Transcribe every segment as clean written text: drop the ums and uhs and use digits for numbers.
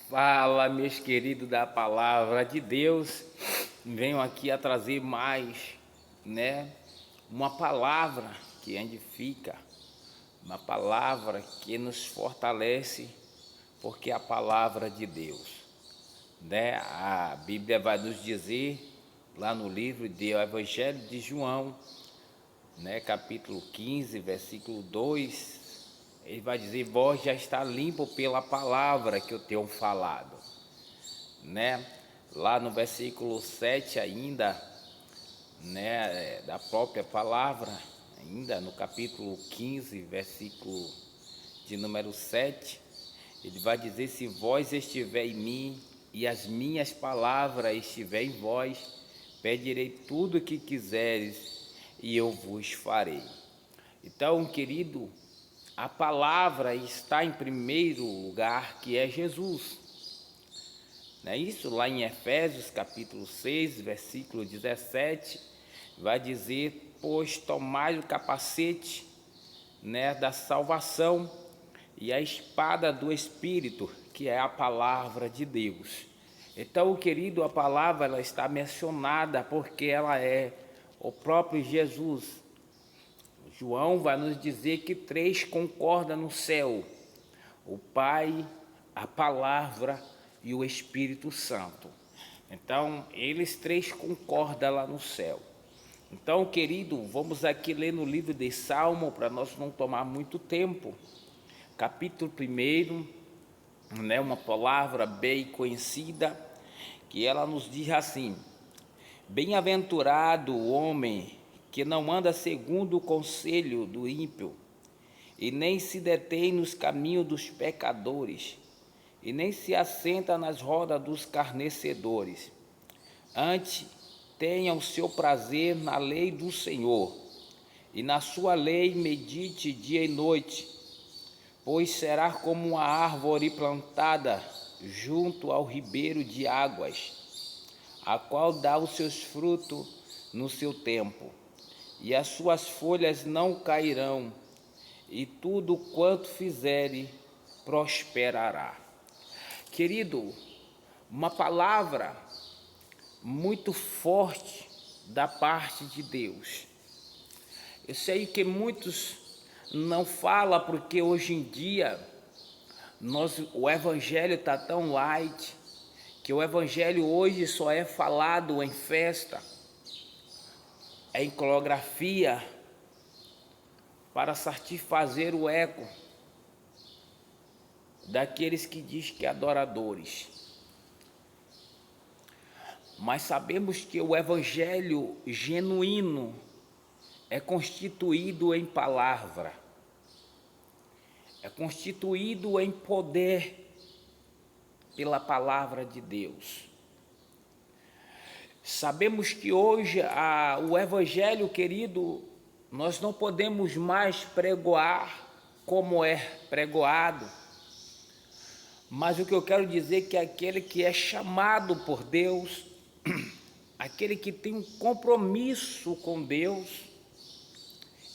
Fala, meus queridos da palavra de Deus. Venho aqui a trazer mais, uma palavra que edifica, uma palavra que nos fortalece, porque é a palavra de Deus, A Bíblia vai nos dizer lá no livro do Evangelho de João, capítulo 15, versículo 2, ele vai dizer: vós já está limpo pela palavra que eu tenho falado, Lá no versículo 7 ainda, da própria palavra, ainda no capítulo 15, versículo de número 7, ele vai dizer: se vós estiver em mim e as minhas palavras estiverem em vós, pedirei tudo o que quiseres e eu vos farei. Então, querido, a palavra está em primeiro lugar, que é Jesus. Não é isso? Lá em Efésios capítulo 6, versículo 17, vai dizer: pois tomai o capacete da salvação e a espada do Espírito, que é a palavra de Deus. Então, querido, a palavra ela está mencionada porque ela é o próprio Jesus. João vai nos dizer que três concordam no céu: o Pai, a Palavra e o Espírito Santo. Então, eles três concordam lá no céu. Então, querido, vamos aqui ler no livro de Salmo, para nós não tomar muito tempo. Capítulo 1, uma palavra bem conhecida, que ela nos diz assim: bem-aventurado o homem que não anda segundo o conselho do ímpio, e nem se detém nos caminhos dos pecadores, e nem se assenta nas rodas dos escarnecedores. Antes, tenha o seu prazer na lei do Senhor, e na sua lei medite dia e noite, pois será como uma árvore plantada junto ao ribeiro de águas, a qual dá os seus frutos no seu tempo, e as suas folhas não cairão, e tudo quanto fizere prosperará. Querido, uma palavra muito forte da parte de Deus. Eu sei que muitos não falam porque hoje em dia o evangelho está tão light, que o evangelho hoje só é falado em festa, em coreografia, para satisfazer o ego daqueles que diz que adoradores. Mas sabemos que o evangelho genuíno é constituído em palavra, é constituído em poder pela palavra de Deus. Sabemos que hoje o evangelho, querido, nós não podemos mais pregoar como é pregoado, mas o que eu quero dizer é que aquele que é chamado por Deus, aquele que tem um compromisso com Deus,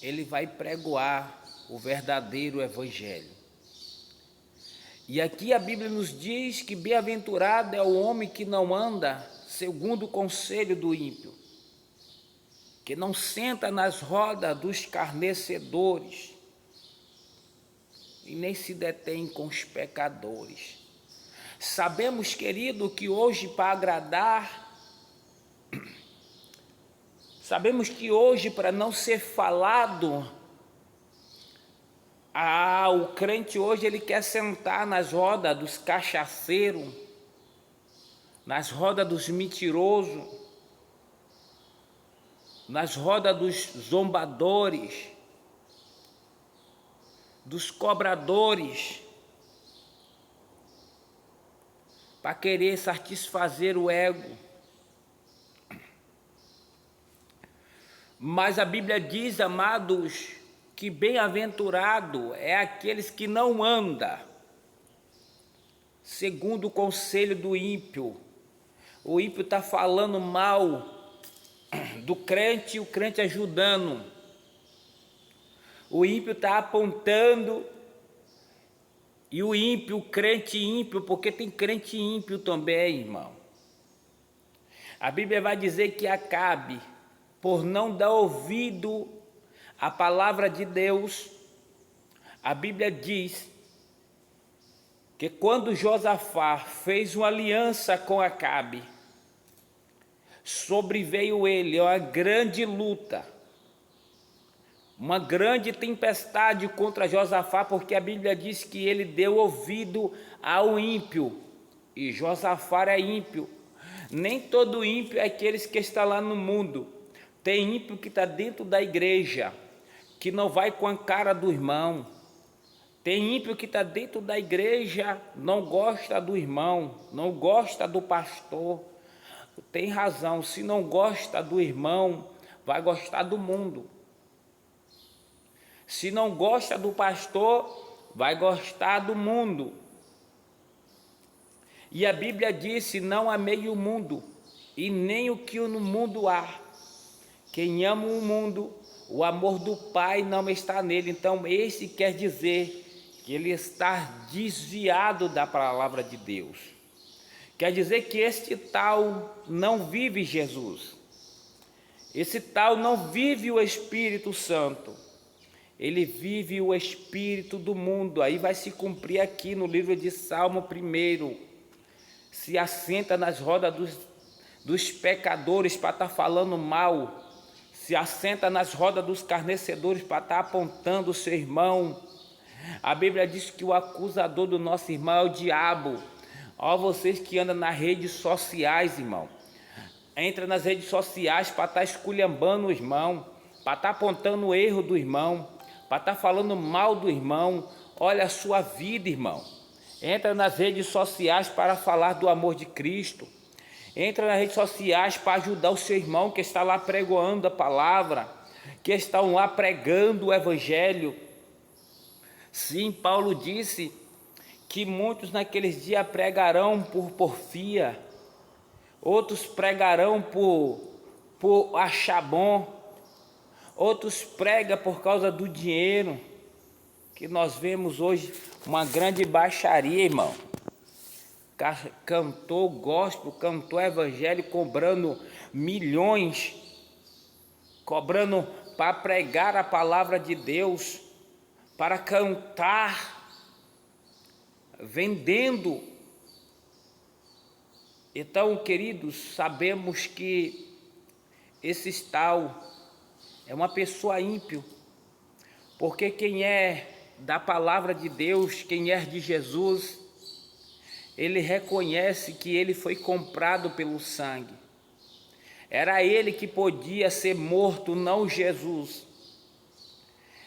ele vai pregoar o verdadeiro evangelho. E aqui a Bíblia nos diz que bem-aventurado é o homem que não anda segundo o conselho do ímpio, que não senta nas rodas dos escarnecedores e nem se detém com os pecadores. Sabemos, querido, que hoje para não ser falado, o crente hoje ele quer sentar nas rodas dos cachaceiros, nas rodas dos mentirosos, nas rodas dos zombadores, dos cobradores, para querer satisfazer o ego. Mas a Bíblia diz, amados, que bem-aventurado é aqueles que não andam segundo o conselho do ímpio. O ímpio está falando mal do crente e o crente ajudando. O ímpio está apontando E o ímpio, o crente ímpio, porque tem crente ímpio também, irmão. A Bíblia vai dizer que Acabe, por não dar ouvido à palavra de Deus, a Bíblia diz que quando Josafá fez uma aliança com Acabe, sobreveio ele uma grande luta, uma grande tempestade contra Josafá, porque a Bíblia diz que ele deu ouvido ao ímpio, e Josafá é ímpio. Nem todo ímpio é aqueles que estão lá no mundo. Tem ímpio que está dentro da igreja, que não vai com a cara do irmão. Tem ímpio que está dentro da igreja, não gosta do irmão, não gosta do pastor. Tem razão, se não gosta do irmão, vai gostar do mundo. Se não gosta do pastor, vai gostar do mundo. E a Bíblia disse: não amei o mundo, e nem o que no mundo há. Quem ama o mundo, o amor do Pai não está nele. Então, esse quer dizer que ele está desviado da palavra de Deus. Quer dizer que este tal não vive Jesus. Esse tal não vive o Espírito Santo. Ele vive o espírito do mundo. Aí vai se cumprir aqui no livro de Salmo 1. Se assenta nas rodas dos pecadores para estar falando mal. Se assenta nas rodas dos escarnecedores para estar apontando o seu irmão. A Bíblia diz que o acusador do nosso irmão é o diabo. Ó, vocês que andam nas redes sociais, irmão. Entra nas redes sociais para estar esculhambando o irmão, para estar apontando o erro do irmão, para estar falando mal do irmão. Olha a sua vida, irmão. Entra nas redes sociais para falar do amor de Cristo. Entra nas redes sociais para ajudar o seu irmão que está lá pregoando a palavra, que estão lá pregando o evangelho. Sim, Paulo disse que muitos naqueles dias pregarão por porfia, outros pregarão por achar bom, outros pregam por causa do dinheiro, que nós vemos hoje uma grande baixaria, irmão. Cantor gospel, cantor evangélico cobrando milhões, cobrando para pregar a palavra de Deus, para cantar, vendendo. Então, queridos, sabemos que esse tal é uma pessoa ímpio, porque quem é da palavra de Deus, quem é de Jesus, ele reconhece que ele foi comprado pelo sangue. Era ele que podia ser morto, não Jesus.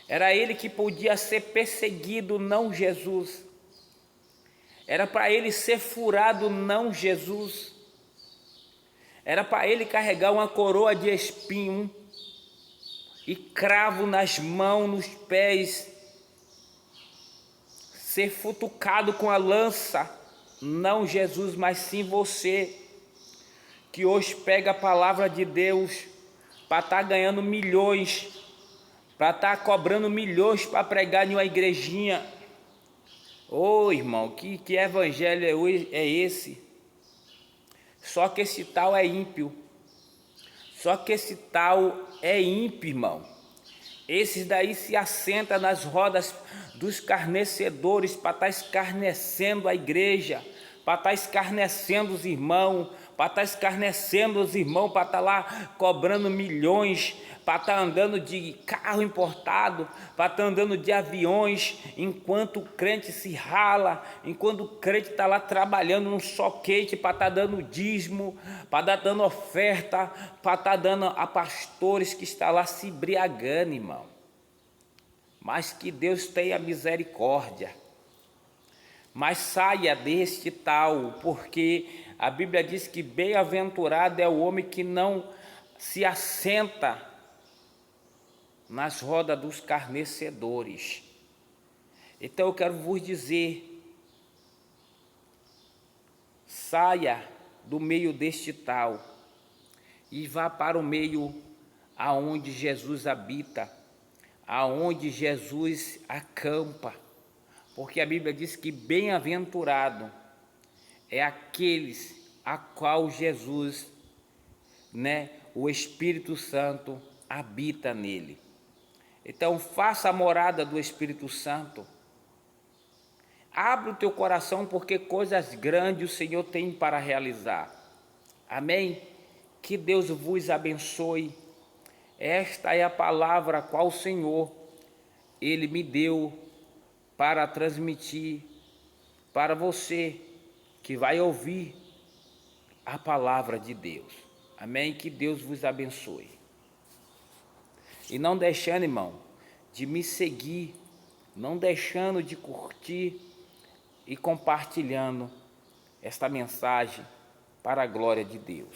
Era ele que podia ser perseguido, não Jesus. Era para ele ser furado, não Jesus. Era para ele carregar uma coroa de espinho e cravo nas mãos, nos pés, ser futucado com a lança, não Jesus, mas sim você, que hoje pega a palavra de Deus para estar ganhando milhões, para estar cobrando milhões para pregar em uma igrejinha. Ô irmão, que evangelho é esse? Só que esse tal é ímpio. Só que esse tal é ímpio, irmão. Esses daí se assenta nas rodas dos escarnecedores para estar escarnecendo a igreja, para estar escarnecendo os irmãos, para estar escarnecendo os irmãos, para estar lá cobrando milhões, para estar andando de carro importado, para estar andando de aviões, enquanto o crente se rala, enquanto o crente está lá trabalhando num soquete para estar dando dízimo, para estar dando oferta, para estar dando a pastores que estão lá se embriagando, irmão. Mas que Deus tenha misericórdia. Mas saia deste tal, porque a Bíblia diz que bem-aventurado é o homem que não se assenta nas rodas dos escarnecedores. Então eu quero vos dizer, saia do meio deste tal e vá para o meio aonde Jesus habita, aonde Jesus acampa, Porque a Bíblia diz que bem-aventurado é aqueles a qual Jesus, o Espírito Santo habita nele. Então faça a morada do Espírito Santo. Abre o teu coração, porque coisas grandes o Senhor tem para realizar. Amém? Que Deus vos abençoe. Esta é a palavra a qual o Senhor, Ele me deu para transmitir para você que vai ouvir a palavra de Deus. Amém? Que Deus vos abençoe. E não deixando, irmão, de me seguir, não deixando de curtir e compartilhando esta mensagem para a glória de Deus.